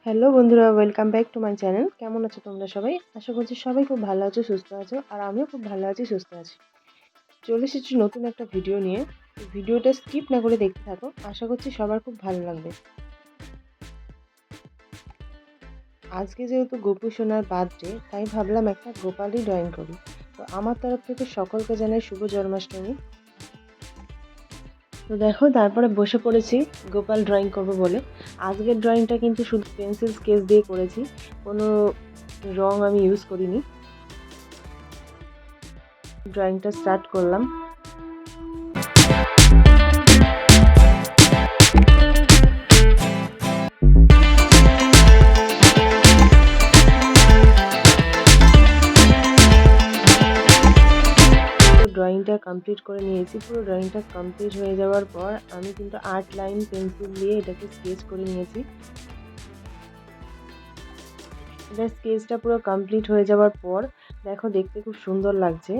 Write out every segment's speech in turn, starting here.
Hello বন্ধুরা, welcome back to my channel. কেমন আছো তোমরা সবাই? আশা করছি সবাই খুব ভালো আছো, সুস্থ আছো, আর আমিও খুব ভালো আছি, সুস্থ আছি। চলে এসেছি নতুন একটা ভিডিও নিয়ে। ভিডিওটা স্কিপ না করে দেখতে থাকো, আশা করছি সবার খুব ভালো লাগবে। আজকে যেহেতু গোপু সোনার বার্থডে, তাই ভাবলাম একটা গোপালই ড্রয়িং করি। তো আমার তরফ থেকে সকলকে জানাই শুভ জন্মাষ্টমী। তো দেখো, তারপরে বসে পড়েছি গোপাল ড্রয়িং করব বলে। আজকের ড্রয়িংটা কিন্তু শুধু পেন্সিল স্কেচ দিয়ে করেছি, কোনো রং আমি ইউজ করিনি। ড্রয়িংটা স্টার্ট করলাম। ড্রয়িংটা কমপ্লিট করে নিয়েছি। পুরো ড্রয়িংটা কমপ্লিট হয়ে যাওয়ার পর আমি কিন্তু 8 লাইন পেন্সিল দিয়ে এটাকে স্কেচ করে নিয়েছি। এটা স্কেচটা পুরো কমপ্লিট হয়ে যাওয়ার পর দেখো, দেখতে খুব সুন্দর লাগছে।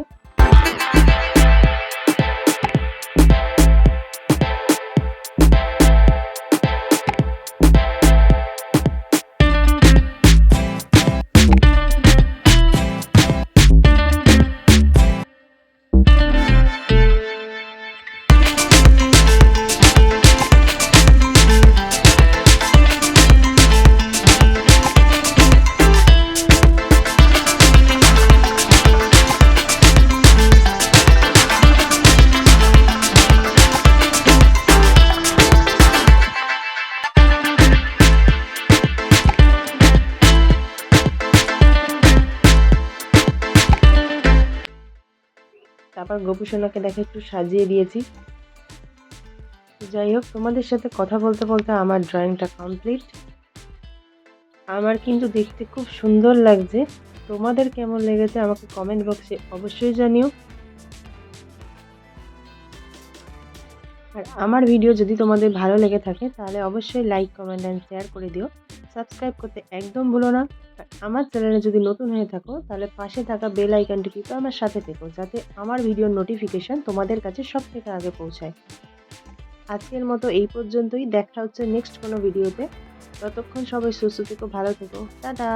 তারপর গোপু সোনাকে দেখে একটু সাজিয়ে দিয়েছি। যাই হোক, তোমাদের সাথে কথা বলতে বলতে আমার ড্রয়িংটা কমপ্লিট। আমার কিন্তু দেখতে খুব সুন্দর লাগছে। তোমাদের কেমন লেগেছে আমাকে কমেন্ট বক্সে অবশ্যই জানিও। আর আমার ভিডিও যদি তোমাদের ভালো লেগে থাকে তাহলে অবশ্যই লাইক, কমেন্ট অ্যান্ড শেয়ার করে দিও। সাবস্ক্রাইব করতে একদম ভুলো না। আর আমার চ্যানেলে যদি নতুন হয়ে থাকো তাহলে পাশে থাকা বেল আইকনটি টিপে আমার সাথে থেকো, যাতে আমার ভিডিওর নোটিফিকেশন তোমাদের কাছে সব থেকে আগে পৌঁছায়। আজকের মতো এই পর্যন্তই। দেখা হচ্ছে নেক্সট কোনো ভিডিওতে। ততক্ষণ সবাই সুস্থ থেকো, ভালো থেকো। টাটা।